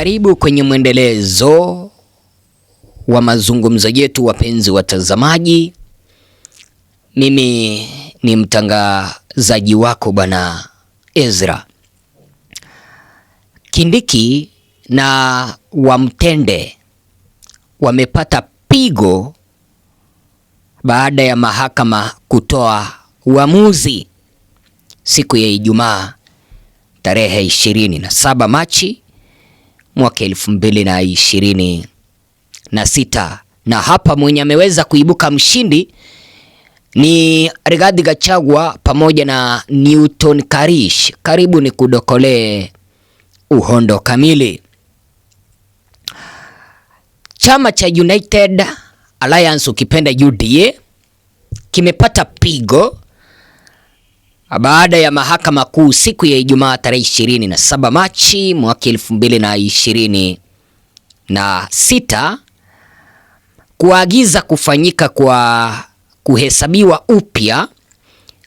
Karibu kwenye mwendelezo wa mazungumzo yetu, wapenzi watazamaji. Mimi ni mtangazaji wako Bwana Ezra. Kindiki na Wamtende wamepata pigo baada ya mahakama kutoa uamuzi siku ya Ijumaa tarehe 27 Machi mwaka 2026. Na hapa mwenye ameweza kuibuka mshindi ni Rigathi Gachagua pamoja na Newton Karish. Karibu ni kudokolee uhondo kamili. Chama cha United Alliance ukipenda UDA kimepata pigo baada ya mahakama kuu siku ya Ijumaa tarehe 27 Machi mwaka 2026 kuagiza kufanyika kwa kuhesabiwa upya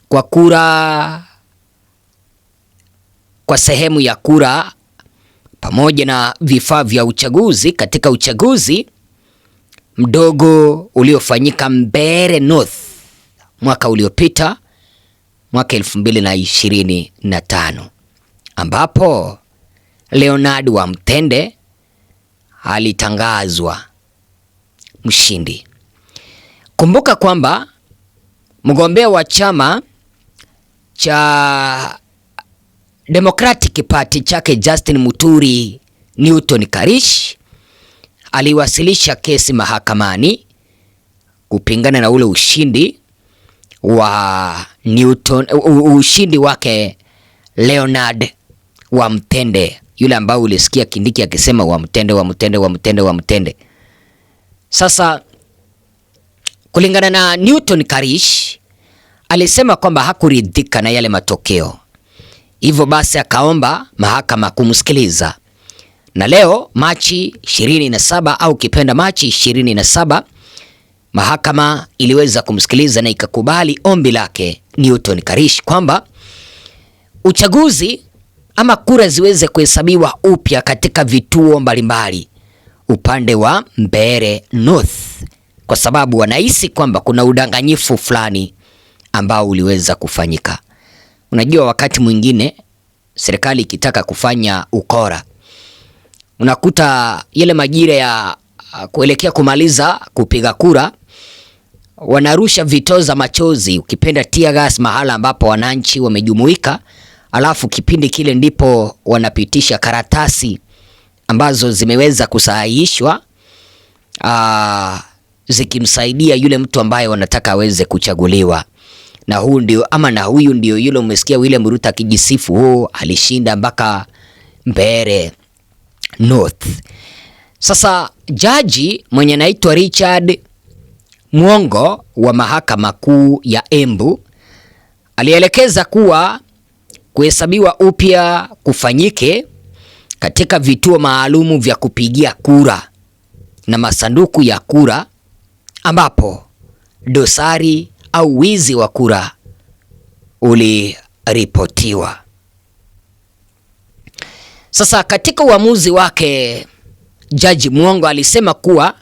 kwa kura kwa sehemu ya kura pamoja na vifaa vya uchaguzi katika uchaguzi mdogo uliofanyika Mbeere North mwaka uliopita mwaka 2025, ambapo Leonard Wamtende alitangazwa mshindi. Kumbuka kwamba mgombea wa chama cha Democratic Party chake Justin Muturi, Newton Karish, aliwasilisha kesi mahakamani kupingana na ule ushindi wa ushindi wake Leonard Wamtende, yule ambao ulisikia Kindiki akisema Wamtende. Sasa kulingana na Newton Karish, alisema kwamba hakuridhika na yale matokeo, hivyo basi akaomba mahakama kumsikiliza. Na leo Machi 27 au kipenda Machi 27, mahakama iliweza kumsikiliza na ikakubali ombi lake Newton Karish kwamba uchaguzi ama kura ziweze kuhesabiwa upya katika vituo mbalimbali upande wa Mbeere North, kwa sababu wanahisi kwamba kuna udanganyifu fulani ambao uliweza kufanyika. Unajua, wakati mwingine serikali ikitaka kufanya ukora, unakuta yale majira ya kuelekea kumaliza kupiga kura, wanarusha vitoza machozi, ukipenda tear gas, mahala ambapo wananchi wamejumuika, alafu kipindi kile ndipo wanapitisha karatasi ambazo zimeweza kusahihishwa zikimsaidia yule mtu ambaye wanataka aweze kuchaguliwa. Na huyu ndio yule umesikia William Ruto akijisifu alishinda mpaka Mbeere North. Sasa jaji mwenye anaitwa Richard Mwongo wa mahakama kuu ya Embu alielekeza kuwa kuhesabiwa upya kufanyike katika vituo maalumu vya kupigia kura na masanduku ya kura ambapo dosari au wizi wa kura uliripotiwa. Sasa katika uamuzi wake, Jaji Mwongo alisema kuwa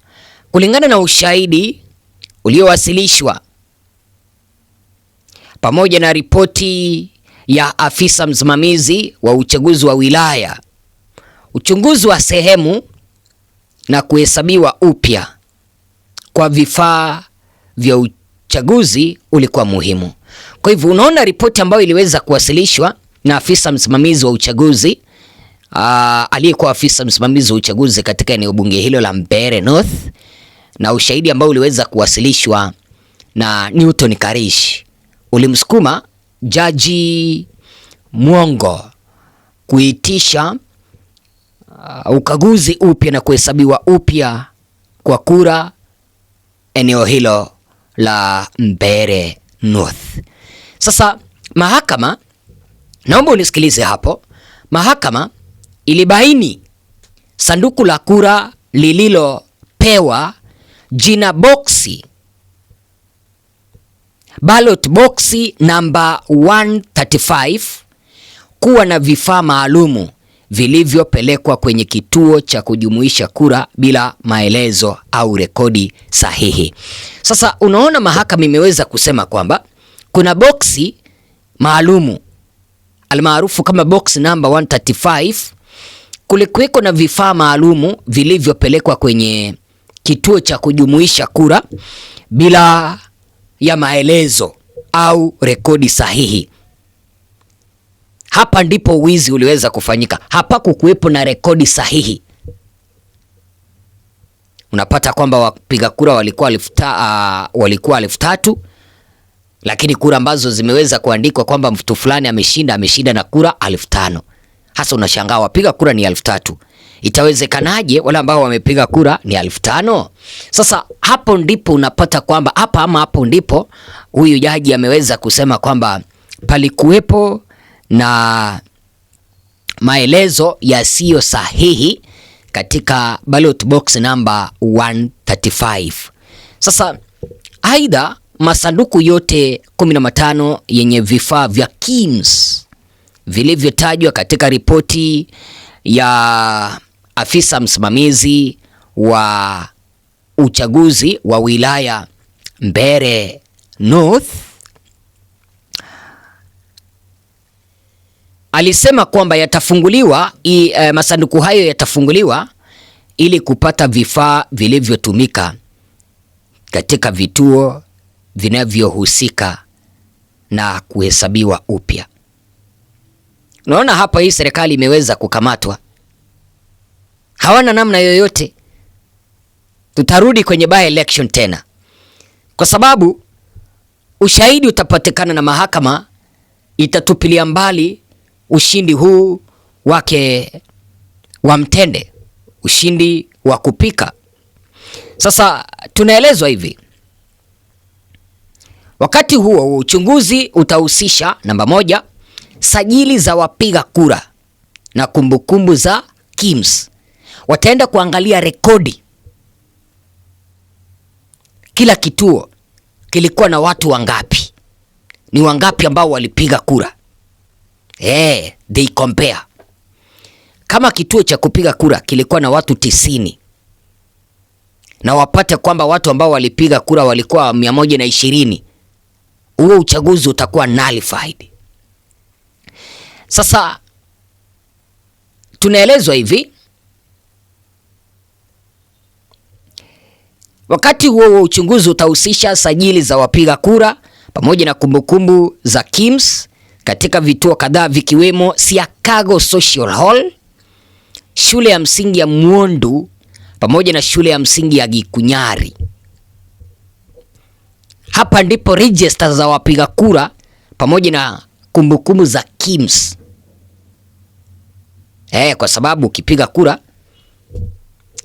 kulingana na ushahidi uliowasilishwa pamoja na ripoti ya afisa msimamizi wa uchaguzi wa wilaya, uchunguzi wa sehemu na kuhesabiwa upya kwa vifaa vya uchaguzi ulikuwa muhimu. Kwa hivyo unaona ripoti ambayo iliweza kuwasilishwa na afisa msimamizi wa uchaguzi aliyekuwa afisa msimamizi wa uchaguzi katika eneo bunge hilo la Mbeere North, na ushahidi ambao uliweza kuwasilishwa na Newton Karish ulimsukuma Jaji Mwongo kuitisha ukaguzi upya na kuhesabiwa upya kwa kura eneo hilo la Mbeere North. Sasa mahakama, naomba unisikilize hapo, mahakama ilibaini sanduku la kura lililopewa jina boksi ballot boxi namba 135 kuwa na vifaa maalumu vilivyopelekwa kwenye kituo cha kujumuisha kura bila maelezo au rekodi sahihi. Sasa unaona, mahakama imeweza kusema kwamba kuna boksi maalumu almaarufu kama box number 135, kulikuweko na vifaa maalumu vilivyopelekwa kwenye kituo cha kujumuisha kura bila ya maelezo au rekodi sahihi. Hapa ndipo wizi uliweza kufanyika. Hapa kukuwepo na rekodi sahihi. Unapata kwamba wapiga kura walikuwa 3,000, lakini kura ambazo zimeweza kuandikwa kwamba mtu fulani ameshinda na kura 5,000. Hasa unashangaa wapiga kura ni 3,000. Itawezekanaje wale ambao wamepiga kura ni 5,000? Sasa hapo ndipo unapata kwamba hapo ndipo huyu jaji ameweza kusema kwamba palikuwepo na maelezo yasiyo sahihi katika ballot box number 135. Sasa aidha, masanduku yote 15 yenye vifaa vya KIMS vilivyotajwa katika ripoti ya afisa msimamizi wa uchaguzi wa wilaya Mbeere North alisema kwamba yatafunguliwa, masanduku hayo yatafunguliwa ili kupata vifaa vilivyotumika katika vituo vinavyohusika na kuhesabiwa upya. Unaona hapa, hii serikali imeweza kukamatwa, hawana namna yoyote. Tutarudi kwenye by election tena, kwa sababu ushahidi utapatikana na mahakama itatupilia mbali ushindi huu wake wa mtende, ushindi wa kupika. Sasa tunaelezwa hivi, wakati huo uchunguzi utahusisha namba 1, sajili za wapiga kura na kumbukumbu za KIMS. Wataenda kuangalia rekodi, kila kituo kilikuwa na watu wangapi, ni wangapi ambao walipiga kura. They compare. Kama kituo cha kupiga kura kilikuwa na watu 90 na wapate kwamba watu ambao walipiga kura walikuwa 120, huo uchaguzi utakuwa nullified. Sasa tunaelezwa hivi, wakati huo uchunguzi utahusisha sajili za wapiga kura pamoja na kumbukumbu za KIMS katika vituo kadhaa vikiwemo Siakago Social Hall, shule ya msingi ya Mwondu pamoja na shule ya msingi ya Gikunyari. Hapa ndipo register za wapiga kura pamoja na kumbukumbu za KIMS. Kwa sababu ukipiga kura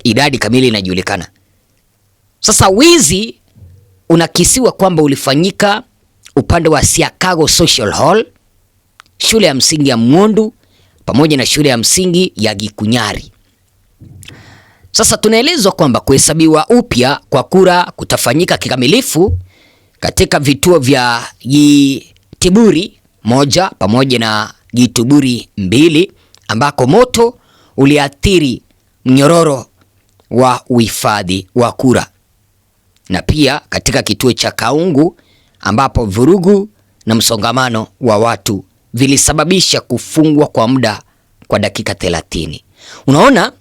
idadi kamili inajulikana. Sasa wizi unakisiwa kwamba ulifanyika upande wa Siakago Social Hall, shule ya msingi ya Mwondu pamoja na shule ya msingi ya Gikunyari. Sasa tunaelezwa kwamba kuhesabiwa upya kwa kura kutafanyika kikamilifu katika vituo vya Gitiburi 1 pamoja na Gituburi 2 ambako moto uliathiri mnyororo wa uhifadhi wa kura, na pia katika kituo cha Kaungu ambapo vurugu na msongamano wa watu vilisababisha kufungwa kwa muda kwa dakika 30. Unaona,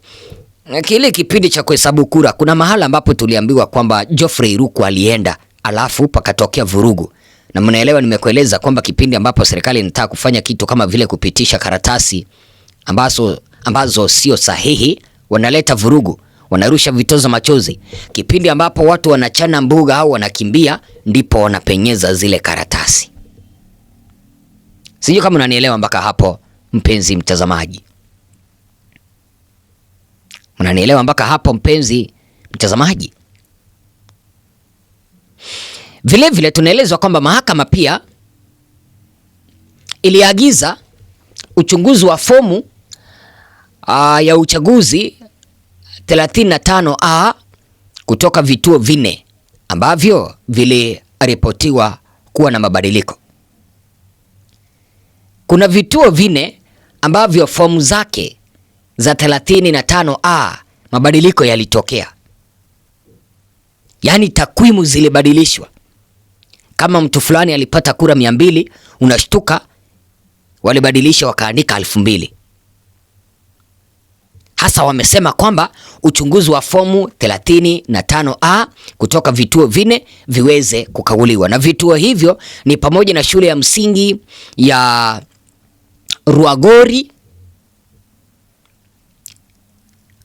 kile kipindi cha kuhesabu kura kuna mahala ambapo tuliambiwa kwamba Geoffrey Ruku alienda alafu pakatokea vurugu, na mnaelewa nimekueleza kwamba kipindi ambapo serikali inataka kufanya kitu kama vile kupitisha karatasi ambazo sio sahihi, wanaleta vurugu, wanarusha vitoza machozi. Kipindi ambapo watu wanachana mbuga au wanakimbia, ndipo wanapenyeza zile karatasi. Sijui kama unanielewa mpaka hapo, mpenzi mtazamaji. Unanielewa mpaka hapo, mpenzi mtazamaji? Vile vile tunaelezwa kwamba mahakama pia iliagiza uchunguzi wa fomu ya uchaguzi 35A kutoka vituo 4 ambavyo viliripotiwa kuwa na mabadiliko. Kuna vituo 4 ambavyo fomu zake za 35A mabadiliko yalitokea. Yaani takwimu zilibadilishwa. Kama mtu fulani alipata kura 200, unashtuka walibadilisha wakaandika 2000. Hasa wamesema kwamba uchunguzi wa fomu 35A kutoka vituo 4 viweze kukaguliwa, na vituo hivyo ni pamoja na shule ya msingi ya Ruagori,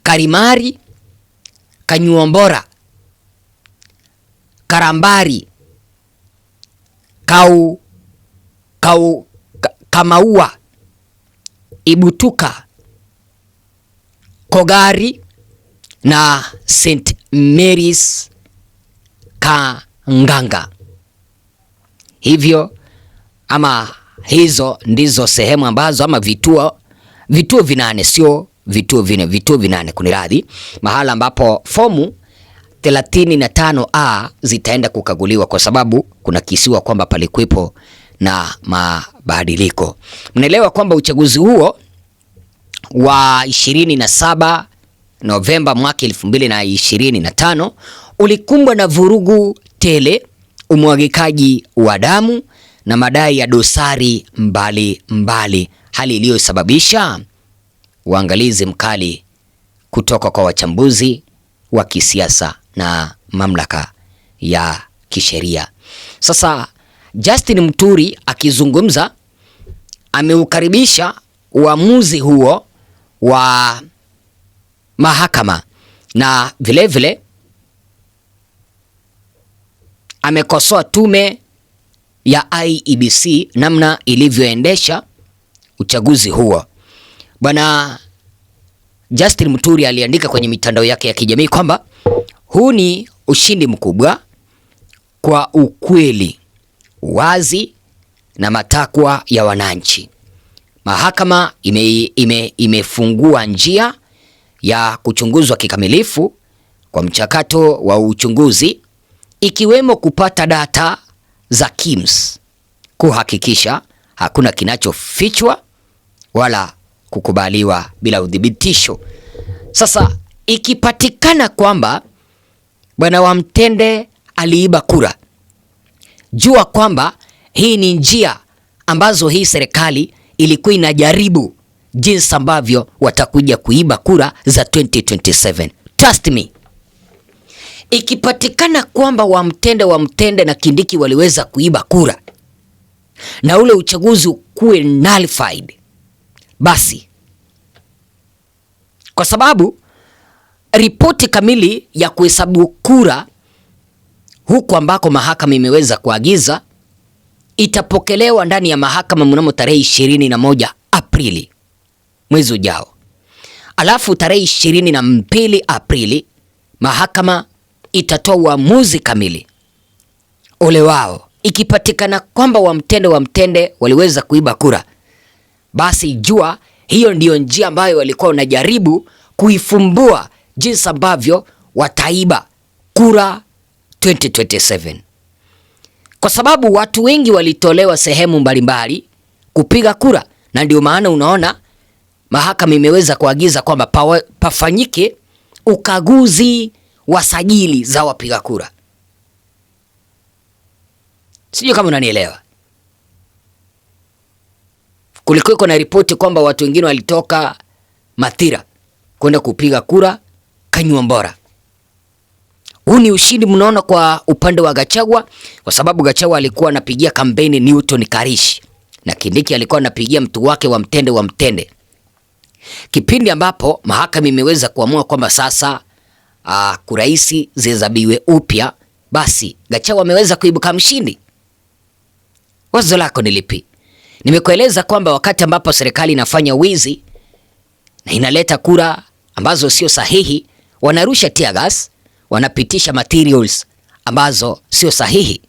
Karimari, Kanyuombora, Karambari, Kamaua, Ibutuka, Kogari na St. Mary's Kanganga. Hivyo ama hizo ndizo sehemu ambazo ama vituo 8, sio vituo 4, vituo 8 kuniradhi, mahala ambapo fomu 35A zitaenda kukaguliwa, kwa sababu kuna kisiwa kwamba palikuwepo na mabadiliko. Mnaelewa kwamba uchaguzi huo wa 27 Novemba mwaka 2025 ulikumbwa na vurugu tele, umwagikaji wa damu na madai ya dosari mbali, hali iliyosababisha uangalizi mkali kutoka kwa wachambuzi wa kisiasa na mamlaka ya kisheria. Sasa Justin Muturi akizungumza ameukaribisha uamuzi huo wa mahakama na vilevile amekosoa tume ya IEBC namna ilivyoendesha uchaguzi huo. Bwana Justin Muturi aliandika kwenye mitandao yake ya kijamii kwamba huu ni ushindi mkubwa kwa ukweli, wazi na matakwa ya wananchi. Mahakama imefungua njia ya kuchunguzwa kikamilifu kwa mchakato wa uchunguzi, ikiwemo kupata data za KIMS, kuhakikisha hakuna kinachofichwa wala kukubaliwa bila udhibitisho. Sasa ikipatikana kwamba bwana Wamtende aliiba kura, jua kwamba hii ni njia ambazo hii serikali ilikuwa inajaribu jinsi ambavyo watakuja kuiba kura za 2027. Trust me. Ikipatikana kwamba Wamtende na Kindiki waliweza kuiba kura na ule uchaguzi ukuwe nullified, basi kwa sababu ripoti kamili ya kuhesabu kura huku ambako mahakama imeweza kuagiza itapokelewa ndani ya mahakama mnamo tarehe 21 Aprili mwezi ujao. Alafu tarehe 22 Aprili mahakama itatoa uamuzi kamili. Ole wao ikipatikana kwamba Wamtende waliweza kuiba kura, basi jua hiyo ndiyo njia ambayo walikuwa wanajaribu kuifumbua jinsi ambavyo wataiba kura 2027. Kwa sababu watu wengi walitolewa sehemu mbalimbali kupiga kura, na ndio maana unaona mahakama imeweza kuagiza kwamba pafanyike ukaguzi wa sajili za wapiga kura. Sijui kama unanielewa. Kulikuwa na ripoti kwamba watu wengine walitoka Mathira kwenda kupiga kura Kanyuombora. Huu ni ushindi mnaona kwa upande wa Gachagua, kwa sababu Gachagua alikuwa anapigia kampeni Newton Karishi na Kindiki alikuwa anapigia mtu wake Wamtende. Kipindi ambapo mahakama imeweza kuamua kwamba sasa kuraisi zihesabiwe upya, basi Gachagua ameweza kuibuka mshindi. Wazo lako ni lipi? Nimekueleza kwamba wakati ambapo serikali inafanya wizi na inaleta kura ambazo sio sahihi, wanarusha tear gas, wanapitisha materials ambazo sio sahihi.